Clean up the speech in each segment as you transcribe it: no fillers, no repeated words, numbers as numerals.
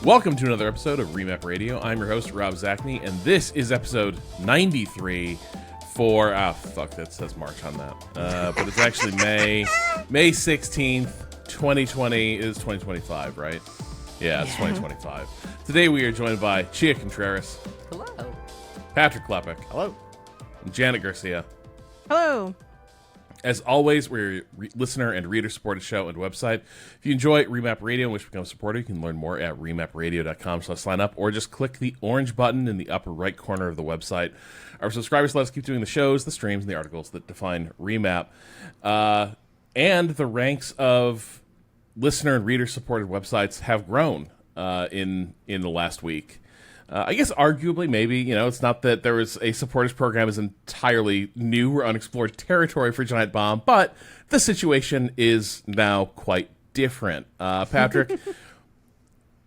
Welcome to another episode of Remap Radio. I'm your host, Rob Zachney, and this is episode 93 for... that says March on that. But it's actually May 16th, 2020. It is 2025, right? Yeah, it's 2025. Today we are joined by Chia Contreras. Hello. Patrick Klepek. Hello. And Janet Garcia. Hello. As always, we're a listener and reader-supported show and website. If you enjoy Remap Radio and wish to become a supporter, you can learn more at remapradio.com/sign up, or just click the orange button in the upper right corner of the website. Our subscribers let us keep doing the shows, the streams, and the articles that define Remap. And the ranks of listener and reader-supported websites have grown in the last week. I guess arguably, maybe, it's not that there was a supporters program is entirely new or unexplored territory for Giant Bomb, but the situation is now quite different. Patrick,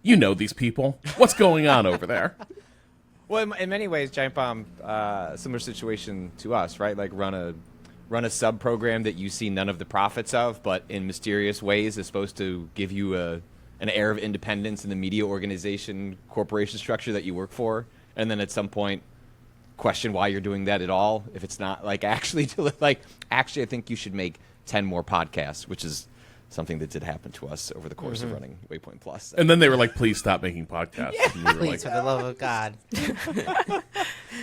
you know these people. What's going on over there? Well, in many ways, Giant Bomb, similar situation to us, right? Like run a sub program that you see none of the profits of, but in mysterious ways is supposed to give you an air of independence in the media organization, corporation structure that you work for, and then at some point question why you're doing that at all. If it's not actually, I think you should make 10 more podcasts, which is something that did happen to us over the course of running Waypoint Plus. And then they were like, please stop making podcasts. Yeah. And we were Please, for the love of God.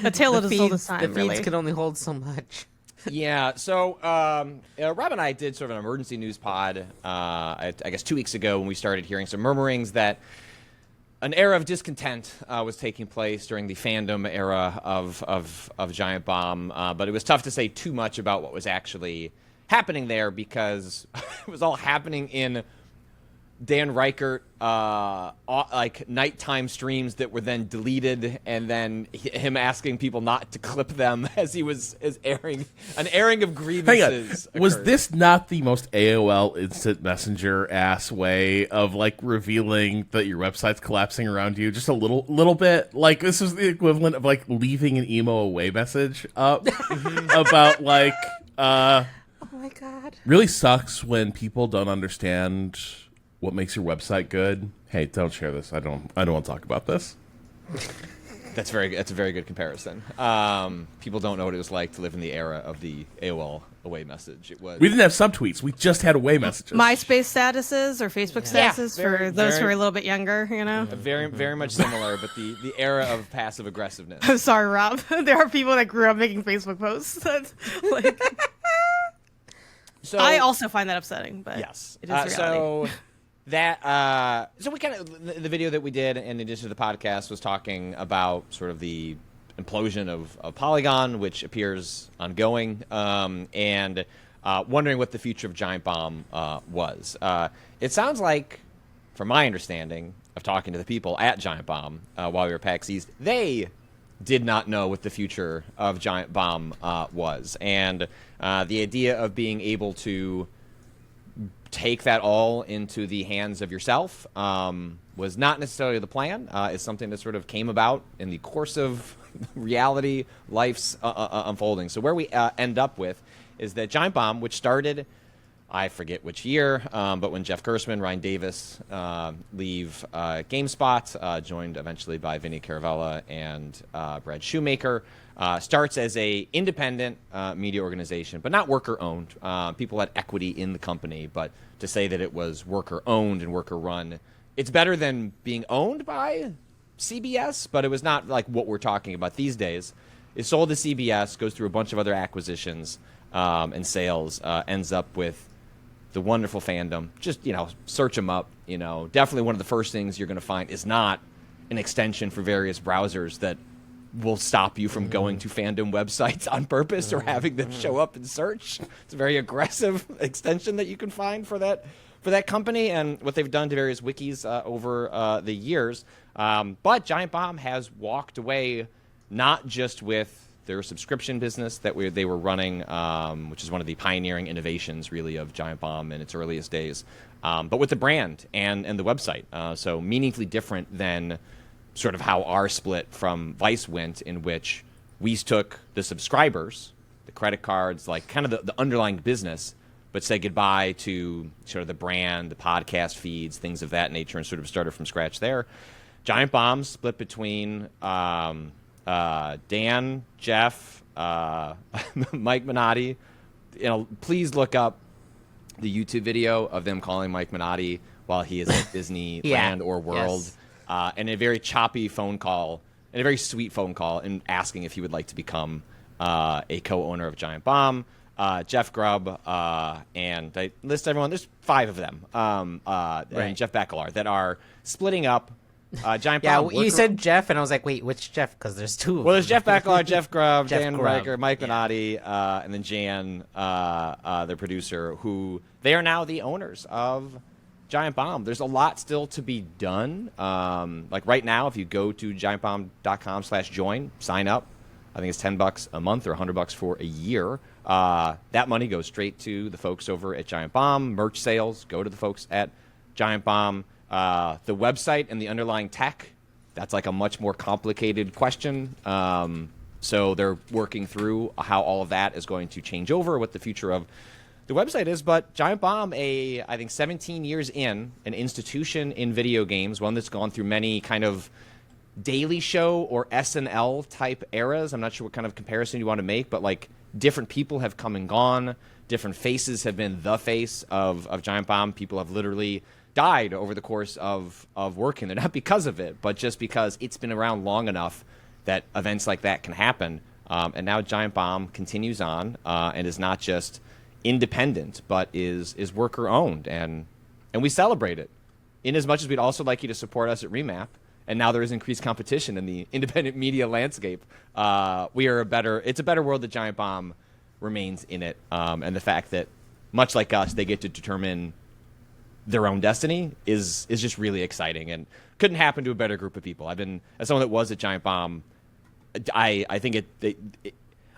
A tale of the feeds time, really. can only hold so much. Yeah, so Rob and I did sort of an emergency news pod, I guess 2 weeks ago, when we started hearing some murmurings that an era of discontent was taking place during the fandom era of Giant Bomb, but it was tough to say too much about what was actually happening there because it was all happening in Dan Reichert, nighttime streams that were then deleted, and then him asking people not to clip them as he was airing an airing of grievances. Was this not the most AOL Instant Messenger ass way of revealing that your website's collapsing around you? Just a little bit. Like this is the equivalent of leaving an emo away message up about oh my God. Really sucks when people don't understand what makes your website good. Hey, don't share this. I don't want to talk about this. That's a very good comparison. People don't know what it was like to live in the era of the AOL away message. We didn't have subtweets. We just had away messages. MySpace statuses or Facebook statuses for those who are a little bit younger, Very, very much similar, but the era of passive aggressiveness. I'm sorry, Rob. There are people that grew up making Facebook posts. That's So I also find that upsetting, but yes. it is reality. So we kind of, the video that we did in addition to the podcast was talking about sort of the implosion of Polygon, which appears ongoing, and wondering what the future of Giant Bomb was. It sounds like, from my understanding of talking to the people at Giant Bomb while we were PAX East, they did not know what the future of Giant Bomb was. And the idea of being able to take that all into the hands of yourself was not necessarily the plan. It's something that sort of came about in the course of reality, life's unfolding. So where we end up with is that Giant Bomb, which started, I forget which year, but when Jeff Gerstmann, Ryan Davis leave GameSpot, joined eventually by Vinny Caravella and Brad Shoemaker, starts as a independent media organization, but not worker-owned. People had equity in the company, but to say that it was worker-owned and worker-run, it's better than being owned by CBS, but it was not like what we're talking about these days. It's sold to CBS, goes through a bunch of other acquisitions and sales, ends up with the wonderful fandom. Just, search them up. Definitely one of the first things you're going to find is not an extension for various browsers that will stop you from going to fandom websites on purpose or having them show up in search. It's a very aggressive extension that you can find for that company and what they've done to various wikis over the years. But Giant Bomb has walked away not just with their subscription business that they were running, which is one of the pioneering innovations, really, of Giant Bomb in its earliest days, but with the brand and the website. So meaningfully different than sort of how our split from Vice went, in which we took the subscribers, the credit cards, kind of the underlying business, but said goodbye to sort of the brand, the podcast feeds, things of that nature, and sort of started from scratch there. Giant Bomb split between Dan, Jeff, Mike Minotti. Please look up the YouTube video of them calling Mike Minotti while he is at Disneyland or World, and a very choppy phone call, and a very sweet phone call, and asking if he would like to become a co-owner of Giant Bomb. Jeff Grubb, and I list everyone. There's 5 of them, and Jeff Bakalar that are splitting up. Giant Bomb. You said Jeff, and I was like, wait, which Jeff? Because there's 2 of them. Well, there's Jeff Bakalar, Jeff Grubb, Dan Grubb. Riker, Mike Minotti, and then Jan, the producer, who they are now the owners of Giant Bomb. There's a lot still to be done. Like right now, if you go to giantbomb.com/join, sign up. I think it's $10 a month or $100 for a year. That money goes straight to the folks over at Giant Bomb. Merch sales go to the folks at Giant Bomb. The website and the underlying tech, that's like a much more complicated question. So they're working through how all of that is going to change over, what the future of the website is. But Giant Bomb, I think 17 years in, an institution in video games, one that's gone through many kind of Daily Show or SNL type eras. I'm not sure what kind of comparison you want to make, but like different people have come and gone. Different faces have been the face of Giant Bomb. People have literally died over the course of working there, not because of it, but just because it's been around long enough that events like that can happen. And now Giant Bomb continues on and is not just independent, but is worker owned, and we celebrate it. In as much as we'd also like you to support us at Remap, and now there is increased competition in the independent media landscape. It's a better world that Giant Bomb remains in it, and the fact that, much like us, they get to determine their own destiny is just really exciting, and couldn't happen to a better group of people. I've been, as someone that was at Giant Bomb, I think it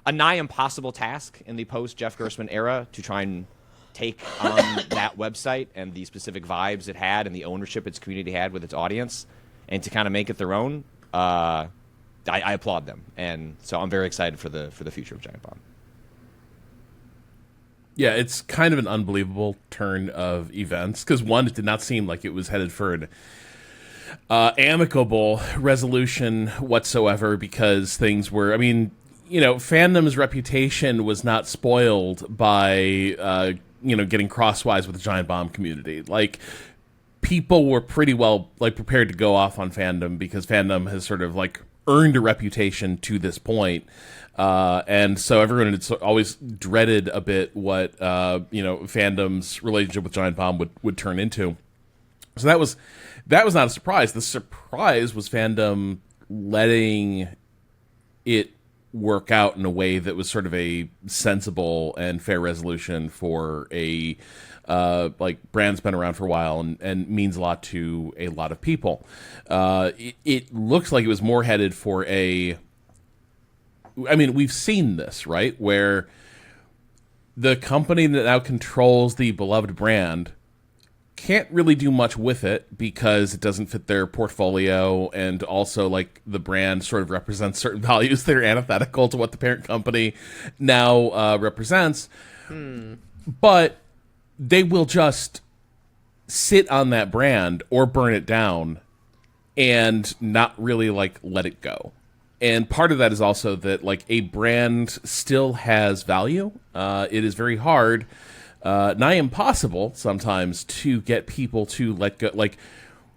a nigh impossible task in the post Jeff Gerstmann era to try and take on that website and the specific vibes it had and the ownership its community had with its audience, and to kind of make it their own. I applaud them, and so I'm very excited for the future of Giant Bomb. Yeah, it's kind of an unbelievable turn of events, because one, it did not seem like it was headed for an amicable resolution whatsoever, because things were, fandom's reputation was not spoiled by, getting crosswise with the Giant Bomb community. Like, people were pretty well, prepared to go off on fandom, because fandom has sort of, earned a reputation to this point. And so everyone had always dreaded a bit what, fandom's relationship with Giant Bomb would turn into. So that was not a surprise. The surprise was fandom letting it work out in a way that was sort of a sensible and fair resolution for a brand that's been around for a while and means a lot to a lot of people. It looks like it was more headed for we've seen this, right? Where the company that now controls the beloved brand can't really do much with it because it doesn't fit their portfolio, and also the brand sort of represents certain values that are antithetical to what the parent company now represents. But they will just sit on that brand or burn it down and not really let it go. And part of that is also that a brand still has value. It is very hard, nigh impossible sometimes, to get people to let go.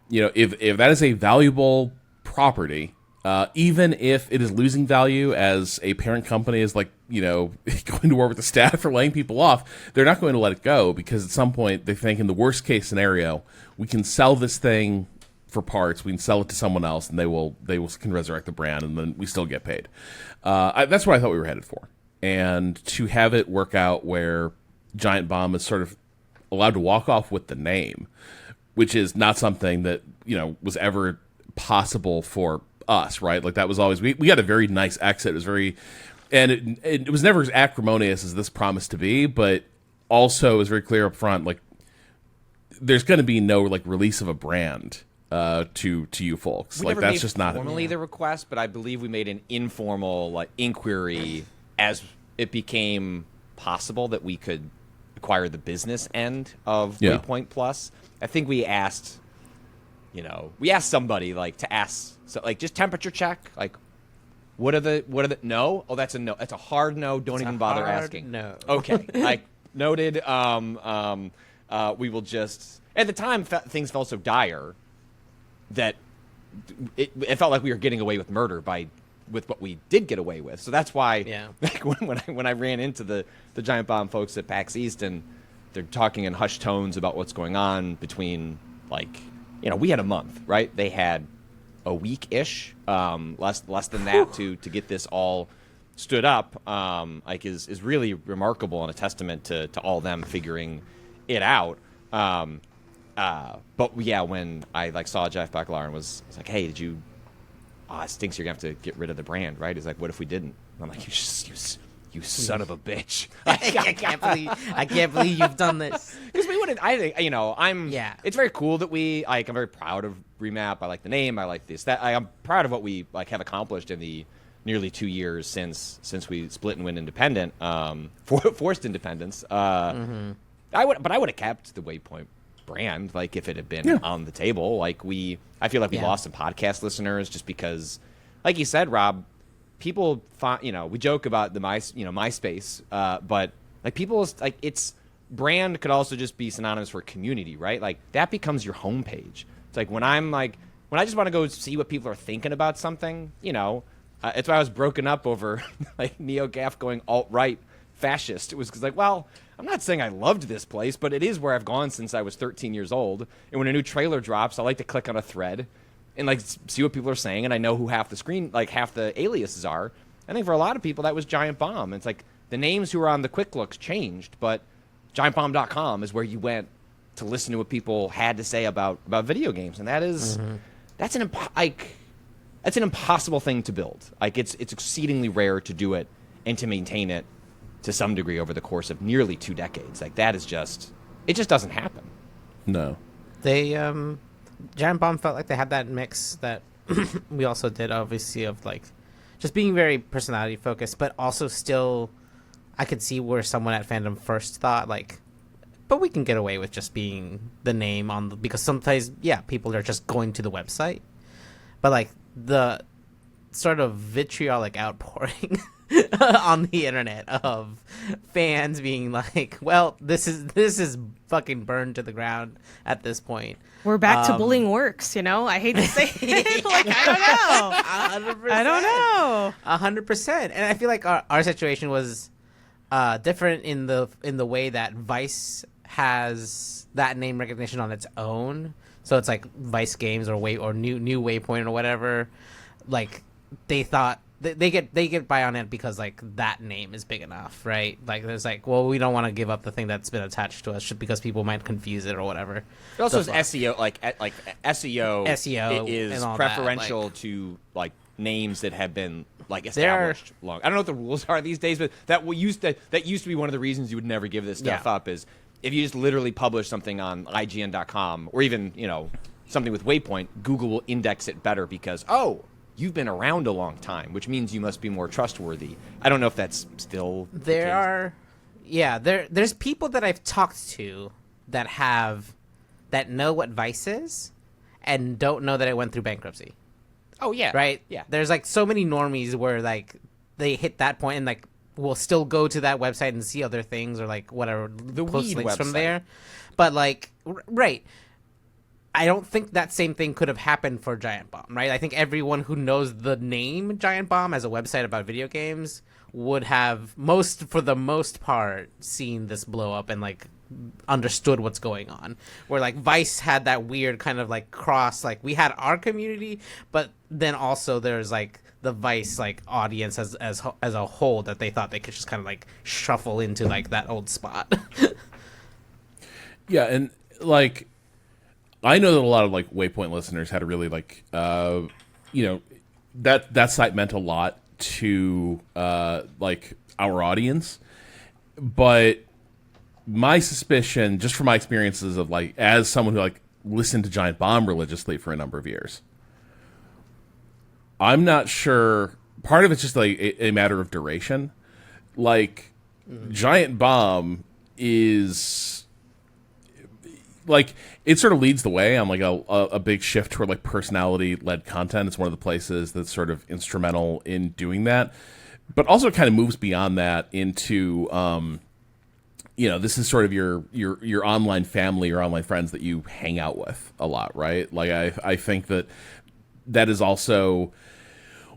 If that is a valuable property, even if it is losing value as a parent company is going to war with the staff for laying people off, they're not going to let it go, because at some point they think, in the worst case scenario, we can sell this thing for parts, we can sell it to someone else, and they can resurrect the brand, and then we still get paid. That's what I thought we were headed for. And to have it work out where Giant Bomb is sort of allowed to walk off with the name, which is not something that was ever possible for us, right? That was always, we got a very nice exit. It was very, and it was never as acrimonious as this promised to be, but also it was very clear up front, there's going to be no release of a brand to you folks. That's just not formally the request, but I believe we made an informal inquiry as it became possible that we could acquire the business end of Waypoint Plus. I think we asked we asked somebody like to ask, so like just temperature check, like what are the no? Oh, that's a no. That's a hard no. Don't even bother asking. No. Okay, like noted. We will just. At the time, things felt so dire that it felt like we were getting away with murder with what we did get away with. So that's why, like when I ran into the Giant Bomb folks at PAX East and they're talking in hushed tones about what's going on between, like, we had a month, right? They had a week-ish, less than that to get this all stood up, like is really remarkable and a testament to all them figuring it out. But yeah, when I like saw Jeff Baclar and was like, hey, did you? It stinks. You're gonna have to get rid of the brand, right? He's like, what if we didn't? And I'm like, you son of a bitch! I can't believe you've done this. Because we wouldn't. I think It's very cool that we like. I'm very proud of Remap. I like the name. I like this. I'm proud of what we like have accomplished in the nearly 2 years since we split and went independent, forced independence. I would have kept the Waypoint brand, like if it had been on the table. Like I feel like we lost some podcast listeners just because, like you said, Rob, people we joke about the MySpace, but like people's like it's brand could also just be synonymous for community, right? Like that becomes your homepage. It's like when I just want to go see what people are thinking about something, it's why I was broken up over like NeoGAF going alt-right fascist. It was because like, well, I'm not saying I loved this place, but it is where I've gone since I was 13 years old. And when a new trailer drops, I like to click on a thread and like see what people are saying. And I know who half the aliases are. I think for a lot of people that was Giant Bomb. And it's like the names who were on the quick looks changed, but giantbomb.com is where you went to listen to what people had to say about video games. And that is that's an impossible thing to build. Like it's exceedingly rare to do it and to maintain it to some degree over the course of nearly 2 decades. Like that is it just doesn't happen. No. They Giant Bomb felt like they had that mix that we also did, obviously, of like just being very personality focused, but also still I could see where someone at Fandom first thought like, but we can get away with just being the name because sometimes people are just going to the website, but like the sort of vitriolic outpouring on the internet of fans being like, well, this is fucking burned to the ground at this point. We're back to bullying works, I hate to say it. Like, I don't know. 100%. I don't know. 100%. And I feel like our situation was different in the way that Vice has that name recognition on its own. So it's like Vice Games or New Waypoint or whatever. Like they thought they get by on it because like that name is big enough, right? Like there's like, well, we don't want to give up the thing that's been attached to us just because people might confuse it or whatever. It also is SEO, like SEO is preferential that, like, to like names that have been like established long. I don't know what the rules are these days, but that used to be one of the reasons you would never give this stuff up is if you just literally publish something on IGN.com or even something with Waypoint, Google will index it better because you've been around a long time, which means you must be more trustworthy. I don't know if that's still the case. There's people that I've talked to that know what Vice is and don't know that it went through bankruptcy. Oh yeah. Right? Yeah. There's like so many normies where like they hit that point and like will still go to that website and see other things or like whatever the post weed links website. From there. But like right. I don't think that same thing could have happened for Giant Bomb, right? I think everyone who knows the name Giant Bomb as a website about video games would have, for the most part, seen this blow up and, like, understood what's going on. Where, like, Vice had that weird kind of, like, cross, like, we had our community, but then also there's, like, the Vice, like, audience as a whole that they thought they could just kind of, like, shuffle into, like, that old spot. Yeah, and, like, I know that a lot of like Waypoint listeners had a really like that site meant a lot to like our audience, but my suspicion, just from my experiences of like as someone who like listened to Giant Bomb religiously for a number of years, I'm not sure. Part of it's just like a matter of duration. Like Giant Bomb is. like it sort of leads the way on like a big shift toward like personality led content. It's one of the places that's sort of instrumental in doing that, but also kind of moves beyond that into this is sort of your online family, your online friends that you hang out with a lot, right? Like I think that is also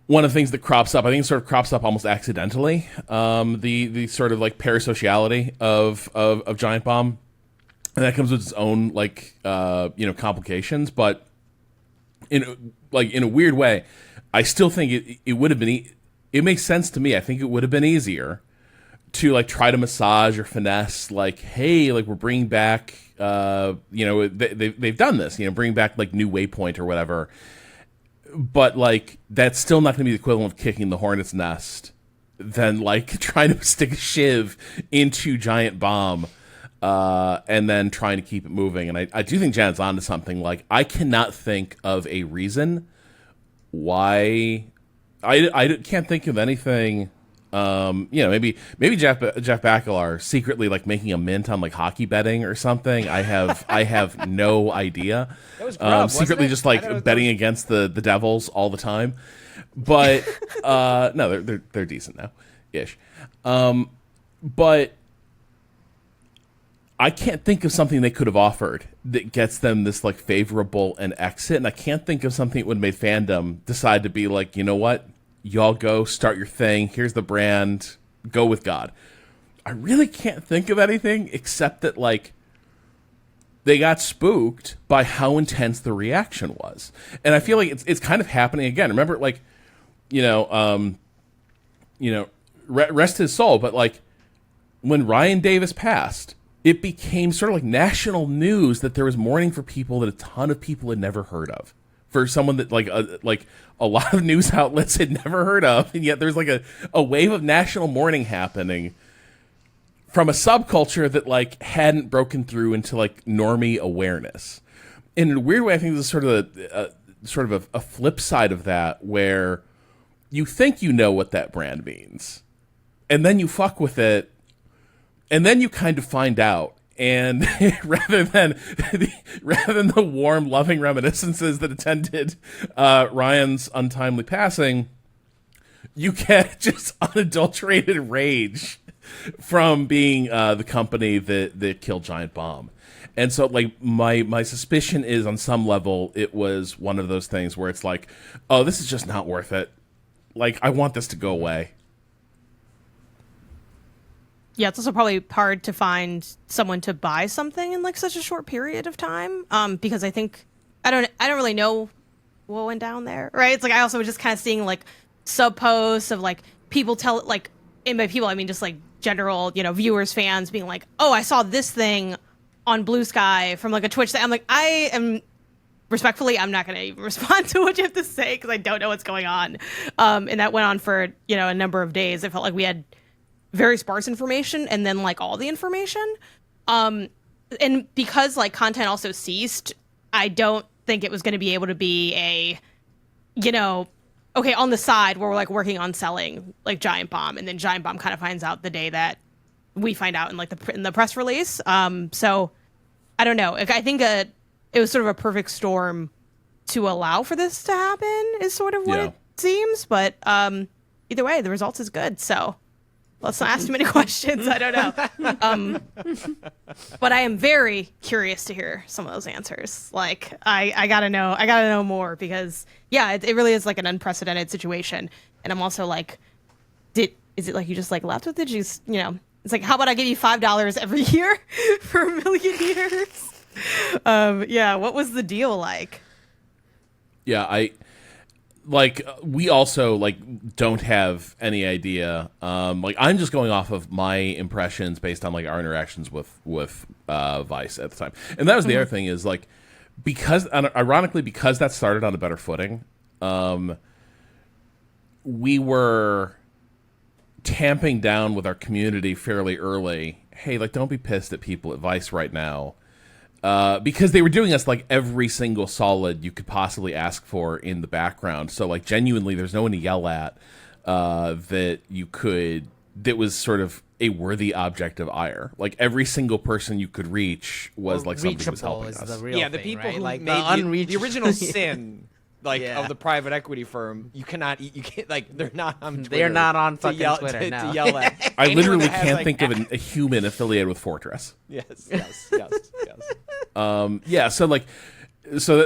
one of the things that crops up. I think it sort of crops up almost accidentally. The sort of like parasociality of Giant Bomb, and that comes with its own like complications. But in a weird way, I still think it would have been. It makes sense to me. I think it would have been easier to like try to massage or finesse, like, hey, like we're bringing back, they've done this, bring back like New Waypoint or whatever. But like that's still not going to be the equivalent of kicking the hornet's nest than like trying to stick a shiv into Giant Bomb and then trying to keep it moving. And I do think Janet's onto something. Like I cannot think of a reason why I can't think of anything. Maybe Jeff Bakalar secretly like making a mint on like hockey betting or something. I have no idea. That was Grub, secretly wasn't it? just like betting against the Devils all the time. But no, they're decent now, ish. But I can't think of something they could have offered that gets them this like favorable an exit, and I can't think of something that would have made fandom decide to be like, you know what? Y'all go start your thing. Here's the brand. Go with God. I really can't think of anything except that like they got spooked by how intense the reaction was, and I feel like it's kind of happening again. Remember, like rest his soul, but like when Ryan Davis passed, it became sort of like national news that there was mourning for people that a ton of people had never heard of. For someone that like a lot of news outlets had never heard of, and yet there's like a wave of national mourning happening from a subculture that like hadn't broken through into like normie awareness. And in a weird way, I think this is sort of a flip side of that, where you think you know what that brand means, and then you fuck with it, and then you kind of find out. And rather than the warm, loving reminiscences that attended Ryan's untimely passing, you get just unadulterated rage from being the company that killed Giant Bomb. And so, like, my suspicion is, on some level, it was one of those things where it's like, oh, this is just not worth it. Like, I want this to go away. Yeah, it's also probably hard to find someone to buy something in like such a short period of time. Because I think I don't really know what went down there, right? It's like I also was just kind of seeing like sub posts of like people and by people I mean just like general viewers, fans being like, oh, I saw this thing on Blue Sky from like a Twitch thing. I'm like, I am respectfully, I'm not going to even respond to what you have to say because I don't know what's going on. And that went on for a number of days. I felt like we had very sparse information and then like all the information. And because like content also ceased, I don't think it was going to be able to be a, okay, on the side where we're like working on selling like Giant Bomb, and then Giant Bomb kind of finds out the day that we find out in like in the press release. So I don't know. I think it was sort of a perfect storm to allow for this to happen is sort of what it seems. But either way, the results is good. So let's not ask too many questions. I don't know. But I am very curious to hear some of those answers. Like, I gotta know more because, yeah, it really is like an unprecedented situation. And I'm also like, is it like you just like left with it? It's like, how about I give you $5 every year for a million years? Yeah, what was the deal like? Yeah, we also like don't have any idea. Like I'm just going off of my impressions based on like our interactions with Vice at the time. And that was the other thing is like, ironically, because that started on a better footing, we were tamping down with our community fairly early. Hey, like don't be pissed at people at Vice right now. Because they were doing us like every single solid you could possibly ask for in the background. So like genuinely there's no one to yell at that was sort of a worthy object of ire. Like every single person you could reach was like somebody who was Reachable helping is us. the real Yeah, the thing, people right? who like made the original sin. Like Yeah. of the private equity firm, you can't like they're not on Twitter. They're not on to fucking yell, Twitter, to, no. to yell at. I Anyone literally that has, can't like, think of a human affiliated with Fortress. Yes. Yeah, so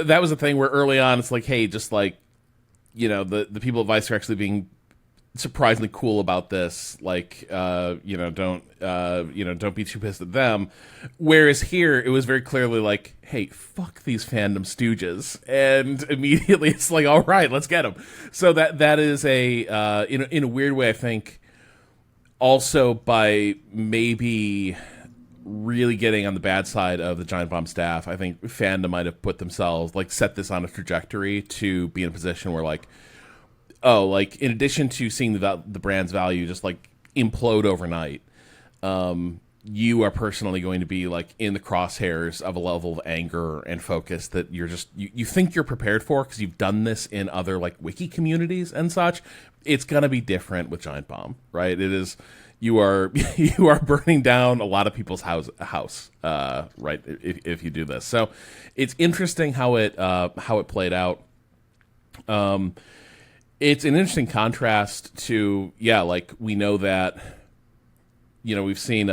that was the thing where early on it's like, hey, just like, the people at Vice are actually being surprisingly cool about this. Like, don't be too pissed at them. Whereas here, it was very clearly like, hey, fuck these fandom stooges, and immediately it's like, all right, let's get them. So that is in a weird way, I think, also by maybe really getting on the bad side of the Giant Bomb staff, I think fandom might have put themselves, like, set this on a trajectory to be in a position where, like, oh, like, in addition to seeing the brand's value just, like, implode overnight, you are personally going to be, like, in the crosshairs of a level of anger and focus that you're just, you think you're prepared for because you've done this in other, like, wiki communities and such. It's going to be different with Giant Bomb, right? It is, you are burning down a lot of people's house, right, if you do this. So it's interesting how it played out. It's an interesting contrast to, like, we know that, we've seen,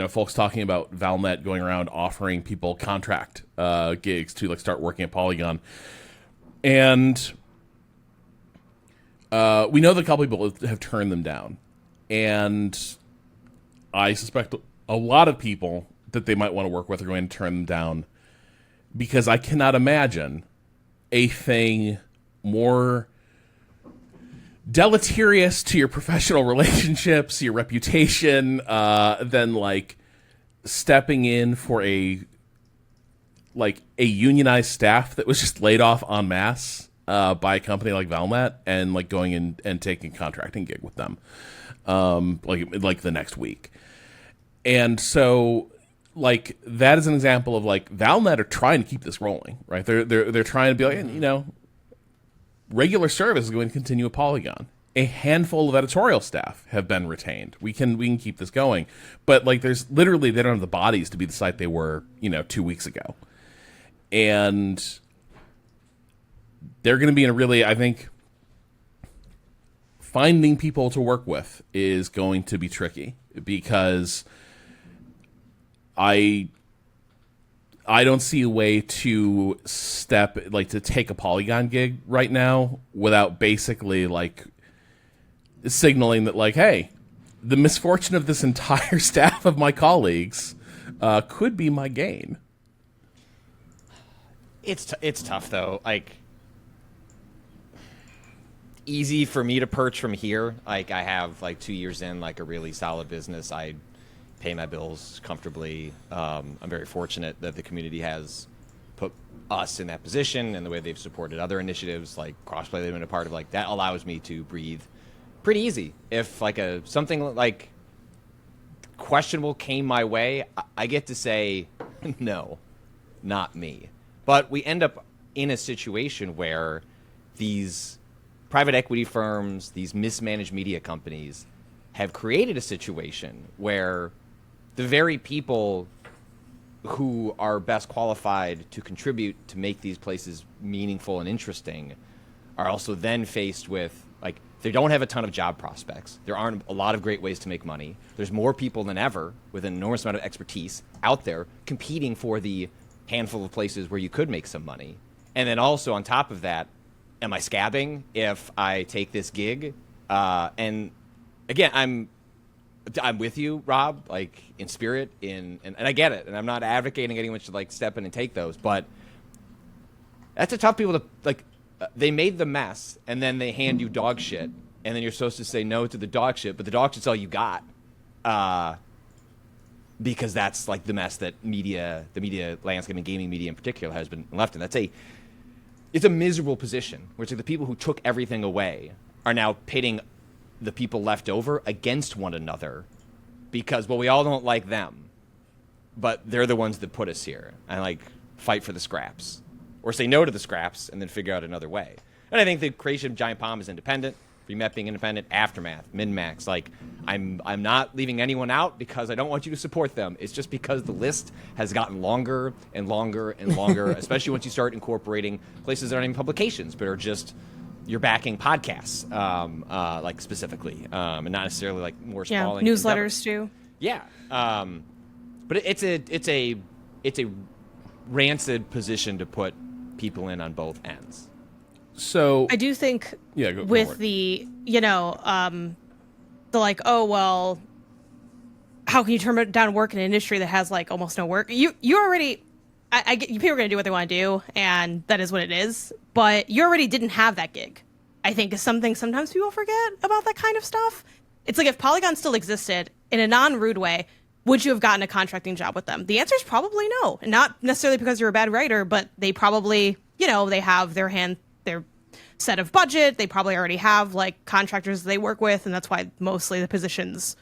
folks talking about Valnet going around offering people contract gigs to, like, start working at Polygon. And we know that a couple people have turned them down. And I suspect a lot of people that they might want to work with are going to turn them down, because I cannot imagine a thing more deleterious to your professional relationships, your reputation, than, like, stepping in for a unionized staff that was just laid off en masse by a company like Valnet, and, like, going in and taking a contracting gig with them, like the next week. And so, like, that is an example of, like, Valnet are trying to keep this rolling, right? They're trying to be like, regular service is going to continue at Polygon. A handful of editorial staff have been retained. We can keep this going. But, like, there's literally, they don't have the bodies to be the site they were, 2 weeks ago. And they're going to be in a really, I think, finding people to work with is going to be tricky, because I don't see a way to to take a Polygon gig right now without basically, like, signaling that, like, hey, the misfortune of this entire staff of my colleagues could be my gain. It's tough though. Like, easy for me to perch from here. Like, I have, like, 2 years in, like, a really solid business. I pay my bills comfortably. I'm very fortunate that the community has put us in that position, and the way they've supported other initiatives like Crossplay they've been a part of, like, that allows me to breathe pretty easy. If, like, something like questionable came my way, I get to say no, not me. But we end up in a situation where these private equity firms, these mismanaged media companies, have created a situation where the very people who are best qualified to contribute to make these places meaningful and interesting are also then faced with, like, they don't have a ton of job prospects. There aren't a lot of great ways to make money. There's more people than ever with an enormous amount of expertise out there competing for the handful of places where you could make some money. And then also on top of that, am I scabbing if I take this gig? And again, I'm with you, Rob, like, in spirit, and I get it, and I'm not advocating anyone should, like, step in and take those, but that's a tough people to, like, they made the mess, and then they hand you dog shit, and then you're supposed to say no to the dog shit, but the dog shit's all you got, because that's, like, the mess that the media landscape and gaming media in particular has been left in. It's a miserable position, where it's like the people who took everything away are now pitting the people left over against one another, because, well, we all don't like them, but they're the ones that put us here, and, like, fight for the scraps, or say no to the scraps and then figure out another way. And I think the creation of Giant Bomb is independent Remap being independent, Aftermath, MinMax. Like, I'm not leaving anyone out because I don't want you to support them. It's just because the list has gotten longer and longer and longer, especially once you start incorporating places that aren't even publications, but are just you're backing podcasts, like specifically, and not necessarily like more sprawling newsletters too. Yeah, but it's a rancid position to put people in on both ends. So I do think go with for it. the, the like, oh, well, how can you turn down work in an industry that has like almost no work? You already, I get people are going to do what they want to do, and that is what it is. But you already didn't have that gig. I think is something sometimes people forget about that kind of stuff. It's like if Polygon still existed in a non-rude way, would you have gotten a contracting job with them? The answer is probably no. Not necessarily because you're a bad writer, but they probably, they have their set of budget. They probably already have like contractors they work with, and that's why mostly the positions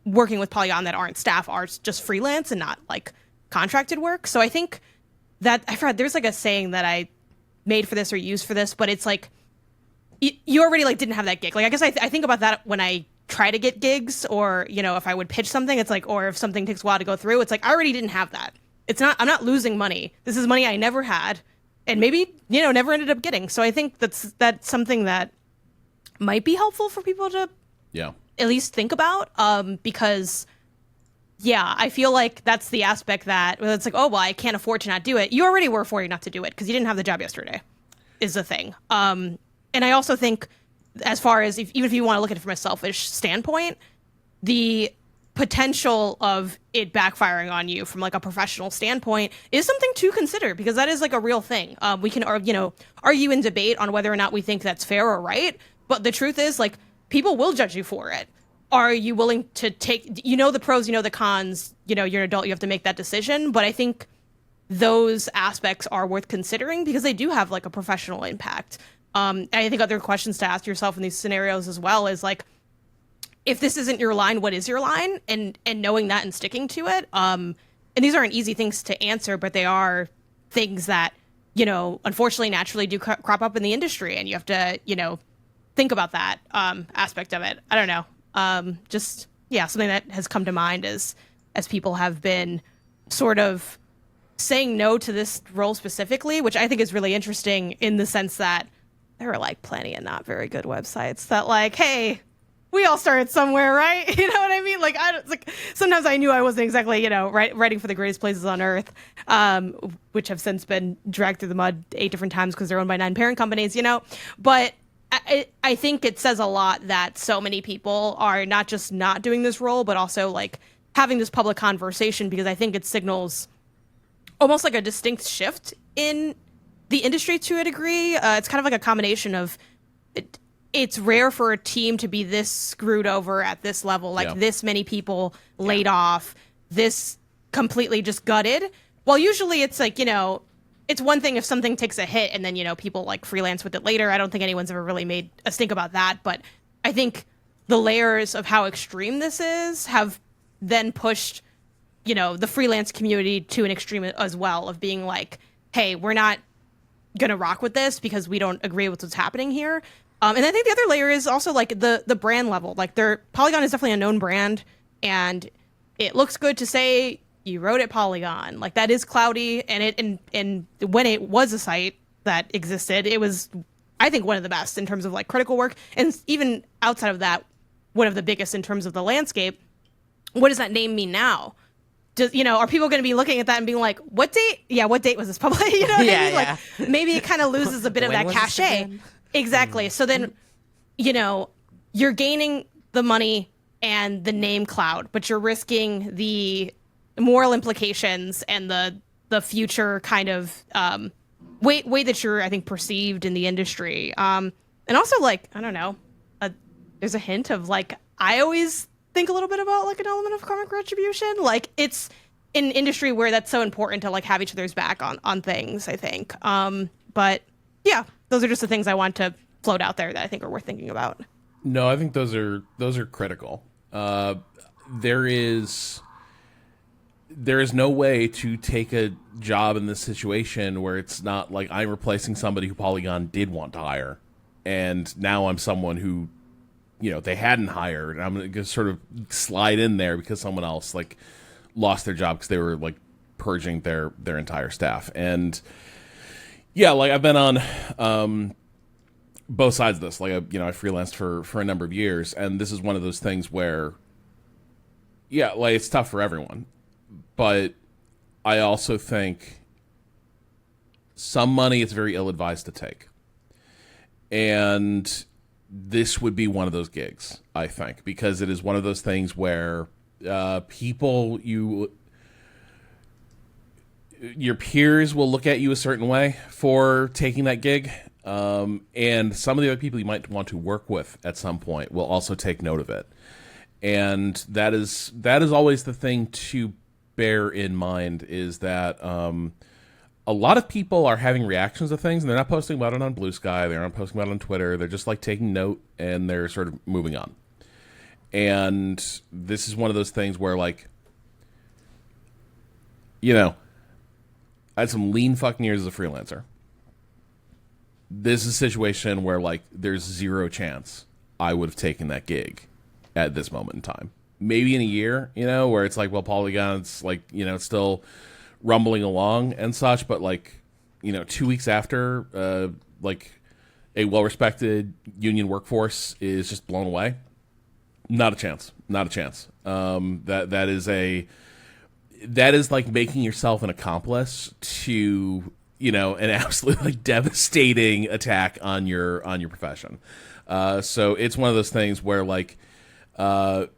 working with Polygon that aren't staff are just freelance and not like contracted work. So I think that I forgot there's like a saying that I made for this or used for this, but it's like you already like didn't have that gig. Like I guess I think about that when I try to get gigs, or if I would pitch something, it's like, or if something takes a while to go through, it's like I already didn't have that. I'm not losing money. This is money I never had, and maybe never ended up getting. So I think that's something that might be helpful for people to at least think about, because I feel like that's the aspect that it's like, oh well, I can't afford to not do it. You already were affording not to do it because you didn't have the job yesterday, is the thing. And I also think, as far as even if you want to look at it from a selfish standpoint, the potential of it backfiring on you from like a professional standpoint is something to consider, because that is like a real thing. We can argue and debate on whether or not we think that's fair or right, but the truth is like people will judge you for it. Are you willing to take the pros, the cons? You're an adult, you have to make that decision. But I think those aspects are worth considering because they do have like a professional impact. I think other questions to ask yourself in these scenarios as well is like, if this isn't your line, what is your line? And knowing that and sticking to it. And these aren't easy things to answer, but they are things that, unfortunately naturally do crop up in the industry, and you have to, think about that aspect of it. I don't know. Something that has come to mind as people have been sort of saying no to this role specifically, which I think is really interesting in the sense that there are like plenty of not very good websites that like, hey, we all started somewhere, right? You know what I mean? Like, sometimes I knew I wasn't exactly, writing for the greatest places on earth, which have since been dragged through the mud 8 different times because they're owned by 9 parent companies, But I think it says a lot that so many people are not just not doing this role, but also like having this public conversation, because I think it signals almost like a distinct shift in the industry to a degree. It's kind of like a combination of it's rare for a team to be this screwed over at this level, like this many people laid off, this completely just gutted. While usually it's like, it's one thing if something takes a hit and then, people like freelance with it later. I don't think anyone's ever really made us think about that. But I think the layers of how extreme this is have then pushed, the freelance community to an extreme as well, of being like, hey, we're not going to rock with this because we don't agree with what's happening here. And I think the other layer is also like the brand level. Like Polygon is definitely a known brand, and it looks good to say you wrote at Polygon. Like that is cloudy, and when it was a site that existed, it was, I think, one of the best in terms of like critical work, and even outside of that, one of the biggest in terms of the landscape. What does that name mean now? Are people going to be looking at that and being like, what date? Yeah, what date was this published? You know what I mean? Like maybe it kind of loses a bit of that cachet. Exactly. So then, you're gaining the money and the name cloud, but you're risking the moral implications and the future kind of way that you're, I think, perceived in the industry. And also, like, I don't know, there's a hint of like, I always think a little bit about like an element of karmic retribution. Like it's an industry where that's so important to like have each other's back on things, I think. But yeah, those are just the things I want to float out there that I think are worth thinking about. No, I think those are critical. There is no way to take a job in this situation where it's not like I'm replacing somebody who Polygon did want to hire, and now I'm someone who they hadn't hired. And I'm going to sort of slide in there because someone else like lost their job because they were like purging their entire staff. And yeah, like I've been on both sides of this. Like I freelanced for a number of years, and this is one of those things where, yeah, like it's tough for everyone, but I also think some money is very ill-advised to take. And this would be one of those gigs, I think, because it is one of those things where people, your peers will look at you a certain way for taking that gig. And some of the other people you might want to work with at some point will also take note of it. And that is always the thing to bear in mind, is that a lot of people are having reactions to things, and they're not posting about it on Blue Sky. They're not posting about it on Twitter. They're just like taking note, and they're sort of moving on. And this is one of those things where, like, I had some lean fucking years as a freelancer. This is a situation where, like, there's zero chance I would have taken that gig at this moment in time. Maybe in a year, where it's like, well, Polygon's like, it's still rumbling along and such, but like, 2 weeks after, like a well-respected union workforce is just blown away. Not a chance. That is like making yourself an accomplice to, an absolutely like devastating attack on your profession. So it's one of those things where like, Patrick,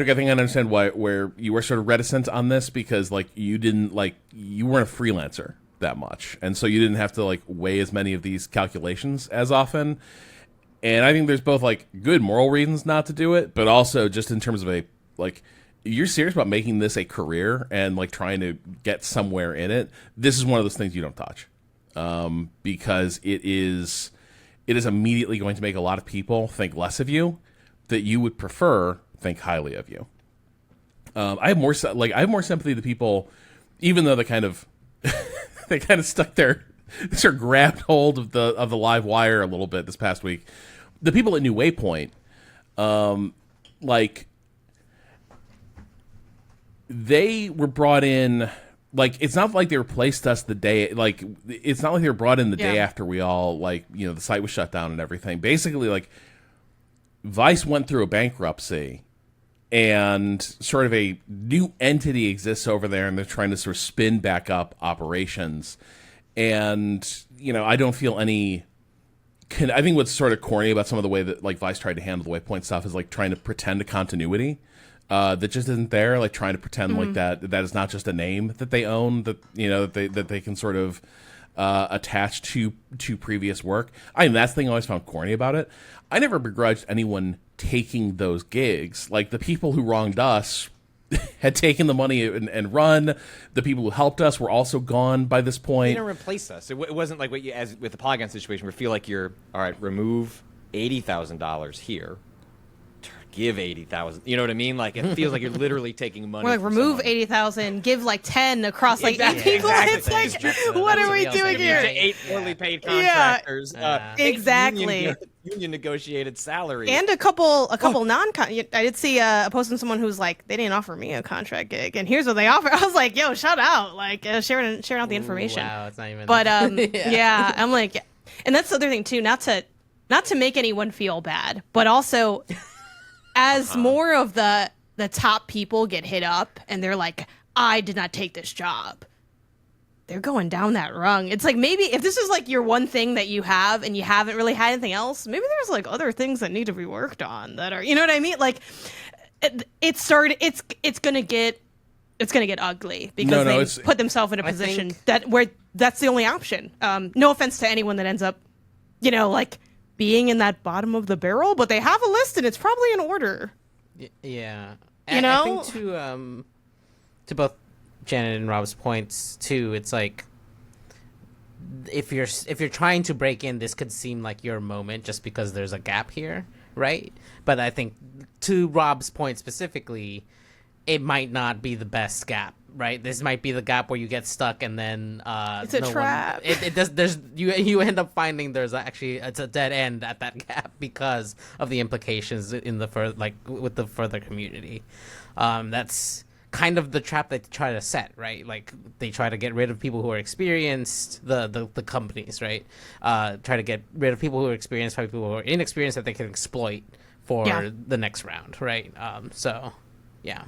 I think I understand where you were sort of reticent on this, because like you weren't a freelancer that much, and so you didn't have to like weigh as many of these calculations as often. And I think there's both like good moral reasons not to do it, but also just in terms of a like, you're serious about making this a career and like trying to get somewhere in it. This is one of those things you don't touch, because it is immediately going to make a lot of people think less of you that you would prefer think highly of you. I have more sympathy to people, even though they kind of stuck their sort of grabbed hold of the live wire a little bit this past week. The people at New Waypoint, like they were brought in. Like, it's not like they replaced us the day, like, it's not like they were brought in the day after we all, like, the site was shut down and everything. Basically, like, Vice went through a bankruptcy, and sort of a new entity exists over there, and they're trying to sort of spin back up operations. And, I don't feel any... I think what's sort of corny about some of the way that, like, Vice tried to handle the Waypoint stuff is, like, trying to pretend a continuity that just isn't there, like trying to pretend like that is not just a name that they own, that that they can sort of attach to previous work. I mean, that's the thing I always found corny about it. I never begrudged anyone taking those gigs. Like, the people who wronged us had taken the money and run. The people who helped us were also gone by this point. They didn't replace us. It wasn't like as with the Polygon situation, where you feel like you're all right. Remove $80,000 here. Give 80,000. You know what I mean? Like, it feels like you're literally taking money. Or like remove 80,000, give like 10 across like 8 people. Exactly. It's like, what are we doing here? 8 poorly paid contractors. Exactly. Union negotiated salary. And a couple non-con. I did see a post from someone who's like, they didn't offer me a contract gig, and here's what they offer. I was like, yo, shout out, like sharing out the information. Wow, it's not even. But yeah, I'm like, and that's the other thing too. Not to make anyone feel bad, but also. As more of the top people get hit up and they're like, I did not take this job, they're going down that rung. It's like, maybe if this is like your one thing that you have and you haven't really had anything else, maybe there's like other things that need to be worked on that are, you know what I mean? Like it's gonna get ugly because they put themselves in a position where that's the only option. No offense to anyone that ends up, like being in that bottom of the barrel, but they have a list and it's probably in order. Yeah. I think to both Janet and Rob's points too, it's like if you're trying to break in, this could seem like your moment just because there's a gap here, right? But I think to Rob's point specifically, it might not be the best gap, right? This might be the gap where you get stuck and then It's a trap. It does. There's you end up finding it's a dead end at that gap because of the implications in the with the further community. That's kind of the trap they try to set, right? Like they try to get rid of people who are experienced, the companies, right? Try to get rid of people who are experienced by people who are inexperienced that they can exploit for the next round, right? So, yeah.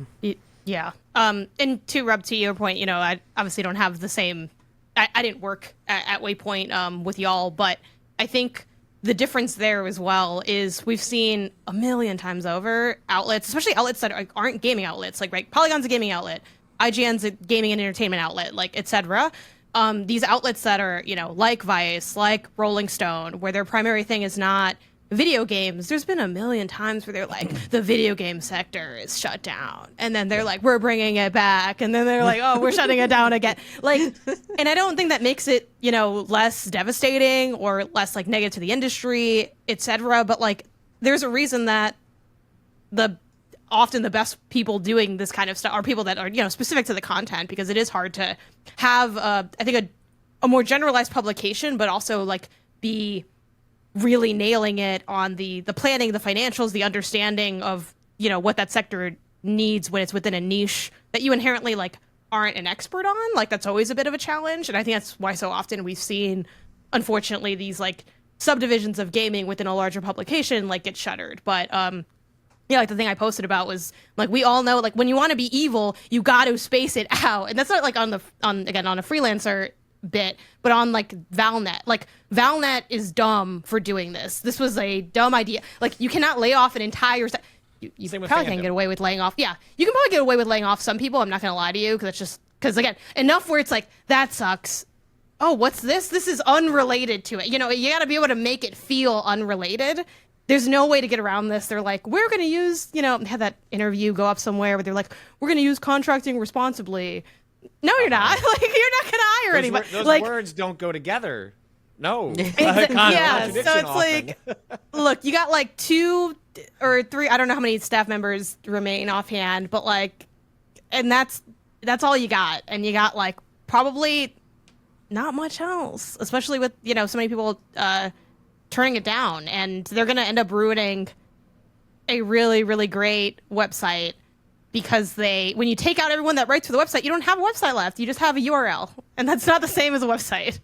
Yeah. And to Rob, to your point, I obviously don't have the same. I didn't work at Waypoint with y'all, but I think the difference there as well is we've seen a million times over outlets, especially outlets that aren't gaming outlets, like right, Polygon's a gaming outlet, IGN's a gaming and entertainment outlet, like etc. These outlets that are like Vice, like Rolling Stone, where their primary thing is not video games. There's been a million times where they're like, the video game sector is shut down, and then they're like, we're bringing it back, and then they're like, oh, we're shutting it down again. Like, and I don't think that makes it less devastating or less like negative to the industry, etc. But like, there's a reason that often the best people doing this kind of stuff are people that are specific to the content, because it is hard to have I think a more generalized publication, but also like be really nailing it on the planning, the financials, the understanding of what that sector needs when it's within a niche that you inherently like aren't an expert on. Like that's always a bit of a challenge, and I think that's why so often we've seen, unfortunately, these like subdivisions of gaming within a larger publication like get shuttered. But like the thing I posted about was like, we all know like when you want to be evil, you got to space it out, and that's not like on a freelancer bit, but on like Valnet. Like Valnet is dumb for doing this. This was a dumb idea. Like you cannot lay off an entire you probably can't get away with laying off. Yeah, you can probably get away with laying off some people. I'm not gonna lie to you, because again, enough where it's like, that sucks. Oh, what's this? This is unrelated to it. You got to be able to make it feel unrelated. There's no way to get around this. They're like, we're going to use, they had that interview go up somewhere where they're like, we're going to use contracting responsibly. No, you're not. Like, you're not going to hire anybody. Those words don't go together. No. Yeah, so it's like, look, you got like 2 or 3, I don't know how many staff members remain offhand, but like, and that's all you got. And you got like probably not much else, especially with, so many people turning it down, and they're going to end up ruining a really, really great website, because when you take out everyone that writes for the website, you don't have a website left. You just have a URL, and that's not the same as a website.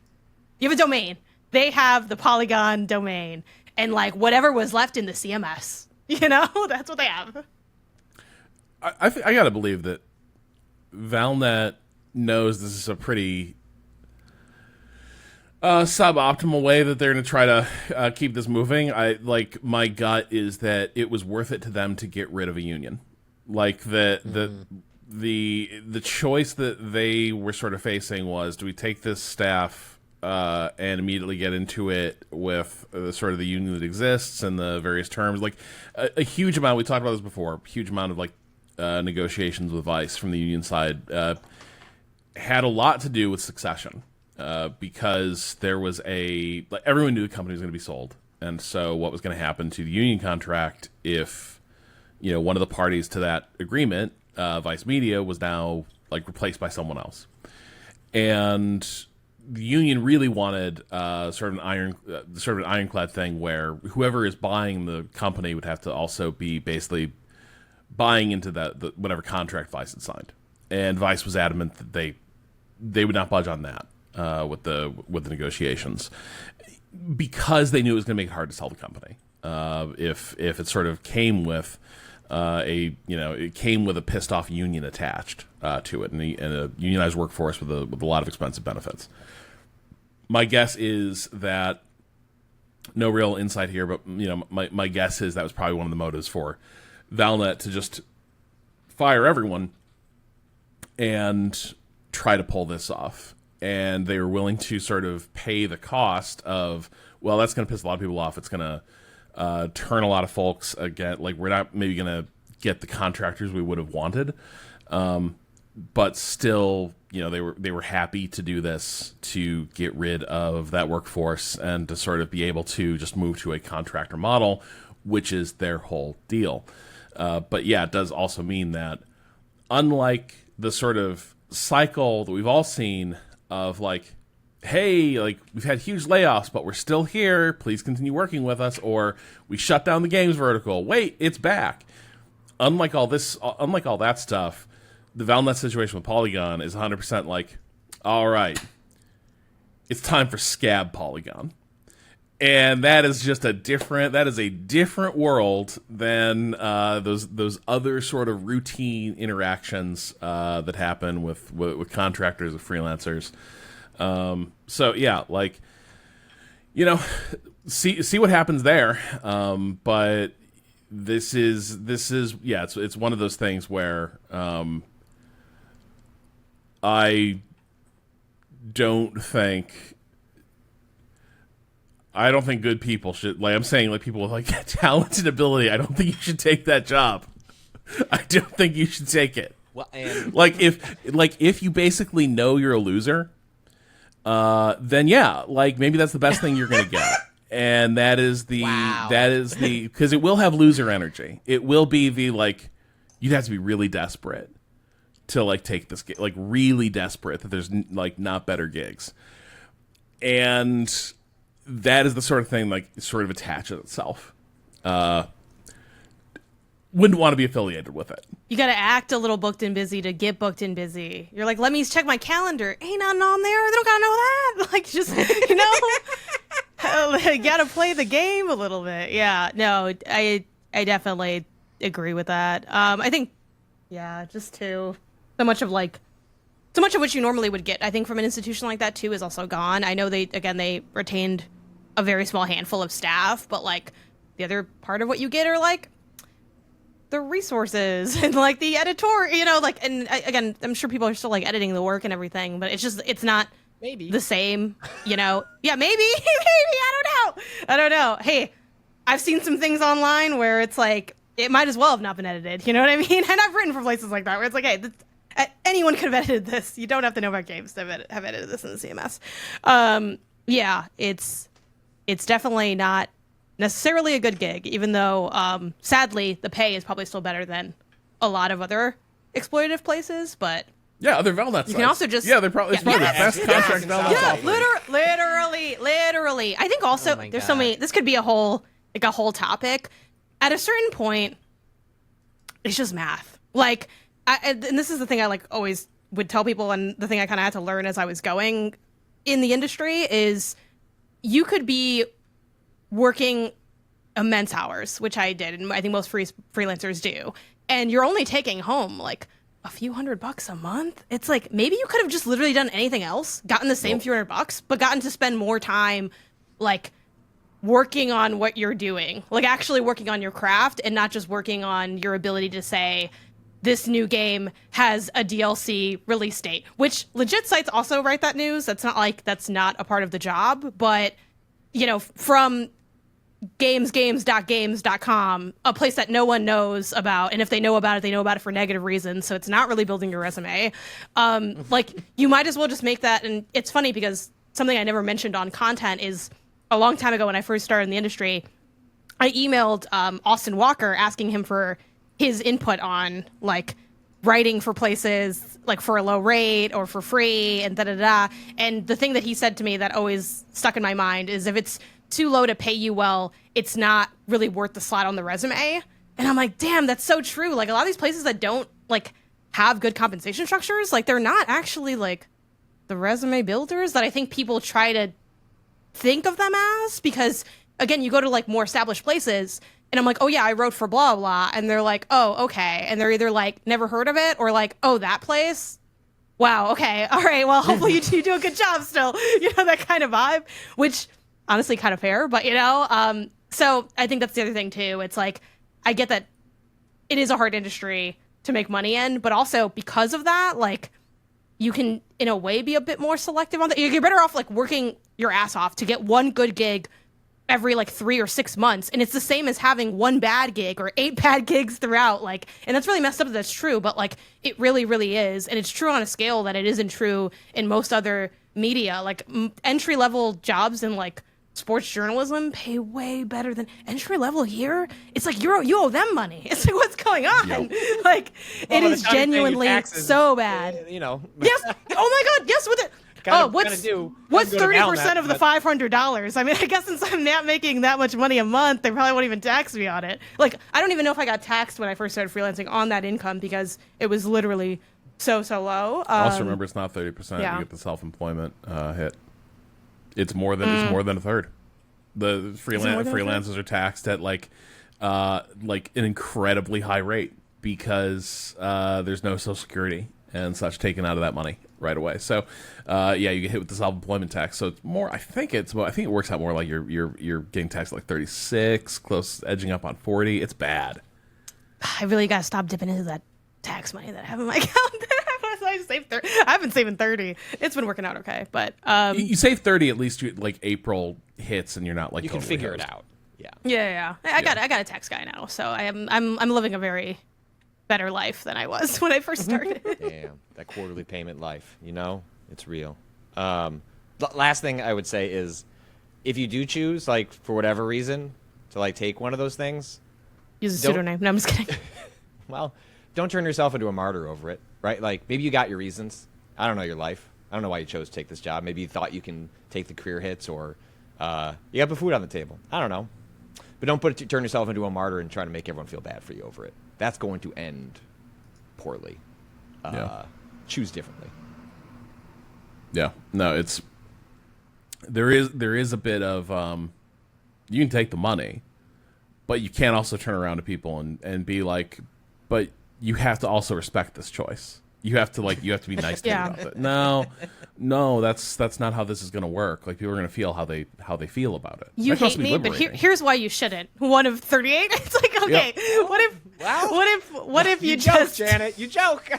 You have a domain. They have the Polygon domain, and like whatever was left in the CMS, that's what they have. I gotta believe that Valnet knows this is a pretty suboptimal way that they're going to try to keep this moving. My gut is that it was worth it to them to get rid of a union. Like the choice that they were sort of facing was, do we take this staff and immediately get into it with sort of the union that exists and the various terms? Like a huge amount, we talked about this before, huge amount of like negotiations with Vice from the union side had a lot to do with succession. Because there was everyone knew the company was going to be sold, and so what was going to happen to the union contract if one of the parties to that agreement, Vice Media, was now like replaced by someone else, and the union really wanted sort of an ironclad thing where whoever is buying the company would have to also be basically buying into the whatever contract Vice had signed, and Vice was adamant that they would not budge on that. With the negotiations, because they knew it was going to make it hard to sell the company. If it sort of came with it came with a pissed off union attached to it, and a unionized workforce with a lot of expensive benefits. My guess is that, no real insight here, but my guess is that was probably one of the motives for Valnet to just fire everyone and try to pull this off. And they were willing to sort of pay the cost of, well, that's going to piss a lot of people off. It's going to turn a lot of folks again. Like, we're not maybe going to get the contractors we would have wanted, but still, they were happy to do this to get rid of that workforce and to sort of be able to just move to a contractor model, which is their whole deal. But yeah, it does also mean that unlike the sort of cycle that we've all seen of like, hey, like we've had huge layoffs, but we're still here. Please continue working with us. Or we shut down the games vertical. Wait, it's back. Unlike all that stuff, the ValNet situation with Polygon is 100% like, all right, it's time for scab Polygon. And that is just a different world than those other sort of routine interactions that happen with contractors and freelancers. So yeah, like, you know, see what happens there. But this is yeah, it's one of those things where I don't think good people should, like, I'm saying, like, people with like talent and ability, I don't think you should take that job. I don't think you should take it. Well, and if you basically know you're a loser, then yeah, like maybe that's the best thing you're gonna get. And that is because it will have loser energy. It will be the, like, you'd have to be really desperate to like take this gig, like really desperate that there's like not better gigs. And that is the sort of thing, like, sort of attaches itself. Wouldn't want to be affiliated with it. You got to act a little booked and busy to get booked and busy. You're like, let me check my calendar. Ain't nothing on there. They don't got to know that. Like, just, you know, you got to play the game a little bit. Yeah, no, I definitely agree with that. I think, yeah, just so much of what you normally would get, I think, from an institution like that too is also gone. I know they retained a very small handful of staff, but like the other part of what you get are like the resources and like the editor, you know, like, and again, I'm sure people are still like editing the work and everything, but it's not Maybe the same, you know. Yeah, maybe I don't know. Hey, I've seen some things online where it's like it might as well have not been edited, you know what I mean? And I've written for places like that where it's like, hey, anyone could have edited this. You don't have to know about games to have edited this in the CMS. Yeah, it's definitely not necessarily a good gig, even though, sadly, the pay is probably still better than a lot of other exploitative places. But yeah, other ValNet sites. You can also just it's probably the best contract ValNet offering. Literally. I think also there's so many. This could be a whole topic. At a certain point, it's just math. Like, and this is the thing I like always would tell people, and the thing I kind of had to learn as I was going in the industry is you could be working immense hours, which I did, and I think most freelancers do, and you're only taking home like a few $100 a month. It's like maybe you could have just literally done anything else, gotten the same few $100, but gotten to spend more time like working on what you're doing, like actually working on your craft and not just working on your ability to say this new game has a DLC release date, which legit sites also write that news. That's not a part of the job, but you know, from games.games.com, a place that no one knows about, and if they know about it, they know about it for negative reasons, so it's not really building your resume. Like, you might as well just make that. And it's funny because something I never mentioned on content is a long time ago when I first started in the industry, I emailed Austin Walker asking him for his input on like writing for places like for a low rate or for free and da-da-da. And the thing that he said to me that always stuck in my mind is if it's too low to pay you well, it's not really worth the slot on the resume. And I'm like, damn, that's so true. Like a lot of these places that don't like have good compensation structures, like they're not actually like the resume builders that I think people try to think of them as, because again, you go to like more established places and I'm like, oh yeah, I wrote for blah, blah. And they're like, oh, okay. And they're either like, never heard of it or like, oh, that place? Wow. Okay. All right. Well, hopefully you do a good job still, you know, that kind of vibe, which honestly kind of fair, but you know, so I think that's the other thing too. It's like, I get that it is a hard industry to make money in, but also because of that, like you can in a way be a bit more selective on that. You're better off like working your ass off to get one good gig every like 3 or 6 months, and it's the same as having one bad gig or 8 bad gigs throughout. Like, and that's really messed up that that's true, but like it really, really is, and it's true on a scale that it isn't true in most other media. Like entry level jobs in like sports journalism pay way better than entry level here. It's like you owe them money. It's like, what's going on? Yep. Like, Well, it by the is time you pay your genuinely taxes, so bad. You know. Yes. Oh my God. Yes. With it. Kinda- Oh, what's kinda do. what's Doesn't go down 30% that, of the but- $500? I mean, I guess since I'm not making that much money a month, they probably won't even tax me on it. Like, I don't even know if I got taxed when I first started freelancing on that income because it was literally so low. Also, remember, it's not 30%. yeah. You get the self-employment hit. It's more than a third. The freelancers are taxed at like an incredibly high rate because there's no Social Security and such taken out of that money right away. So you get hit with the self-employment tax. So it's more. I think it works out more like you're getting taxed like 36, close edging up on 40. It's bad. I really got to stop dipping into that tax money that I have in my account. I've been saving 30. It's been working out okay, but You save 30 at least. Like April hits and you're not like You can totally figure it hosed. out. Yeah. yeah. I got a tax guy now, so I'm living a very better life than I was when I first started. Damn, that quarterly payment life, it's real. Last thing I would say is, if you do choose, like, for whatever reason, to, like, take one of those things, Use a Don't- pseudonym. No, I'm just kidding. well, don't turn yourself into a martyr over it, right? Like, maybe you got your reasons. I don't know your life. I don't know why you chose to take this job. Maybe you thought you can take the career hits, or you got the food on the table. I don't know. But don't turn yourself into a martyr and try to make everyone feel bad for you over it. That's going to end poorly. Choose differently. Yeah, no, there is a bit of you can take the money, but you can't also turn around to people and be like, but you have to also respect this choice. You have to be nice to Yeah. me about it. No, that's not how this is going to work. Like, people are going to feel how they feel about it. You That can also hate be me, but liberating. here's why you shouldn't. One of 38. It's like, okay, what if you joke, just Janet? You joke.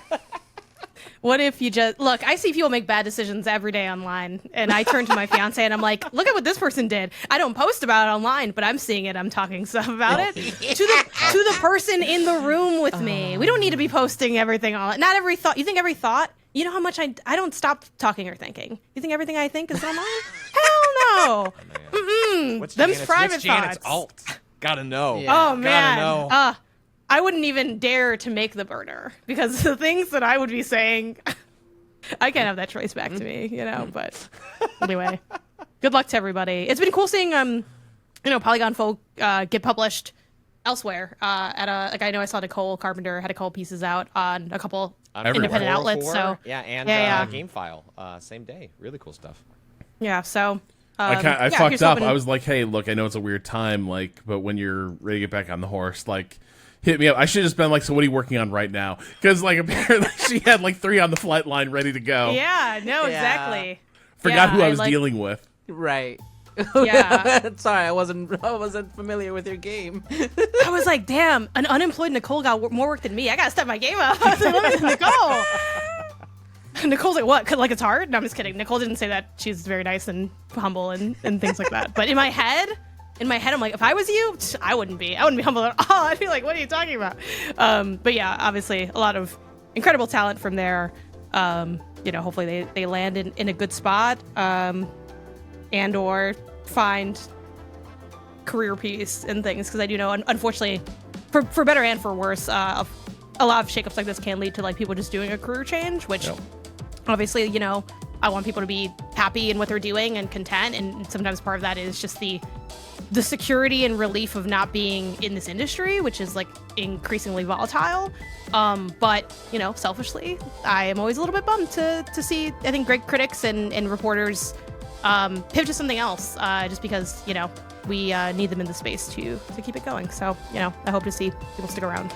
What if you just look? I see people make bad decisions every day online, and I turn to my fiance and I'm like, "Look at what this person did." I don't post about it online, but I'm seeing it. I'm talking stuff about it to the person in the room with me. We don't need to be posting everything online. Not every thought. You think every thought? You know how much I don't stop talking or thinking. You think everything I think is online? Hell no. What's Them's private Janet's thoughts. alt? Gotta know. Yeah. Oh man. Gotta know. I wouldn't even dare to make the burner because the things that I would be saying, I can't have that choice back to me, but anyway, good luck to everybody. It's been cool seeing, Polygon folk get published elsewhere. I know I saw Nicole Carpenter had a couple pieces out on a couple independent outlets. So GameFile, same day. Really cool stuff. yeah, so. I fucked here's up. hoping- I was like, hey, look, I know it's a weird time, but when you're ready to get back on the horse, hit me up. I should have just been like, so what are you working on right now? Because apparently she had 3 on the flight line ready to go. Yeah, no, Yeah. exactly. Forgot Yeah, who I was like- dealing with. Right. Yeah. Sorry, I wasn't familiar with your game. I was like, damn, an unemployed Nicole got more work than me. I gotta step my game up. I was like, look at Nicole. Nicole's like, what? Like, it's hard? No, I'm just kidding. Nicole didn't say that. She's very nice and humble and things like that. But in my head, I'm like, if I was you, I wouldn't be humble at all. I'd be like, what are you talking about? But yeah, obviously a lot of incredible talent from there. Hopefully they land in a good spot, and or find career peace and things. Because I do know, unfortunately, for better and for worse, a lot of shakeups like this can lead to people just doing a career change, which obviously, I want people to be happy in what they're doing and content. And sometimes part of that is just the security and relief of not being in this industry, which is increasingly volatile. But selfishly, I am always a little bit bummed to see, I think, great critics and reporters pivot to something else, just because, we need them in the space to keep it going. So, I hope to see people stick around.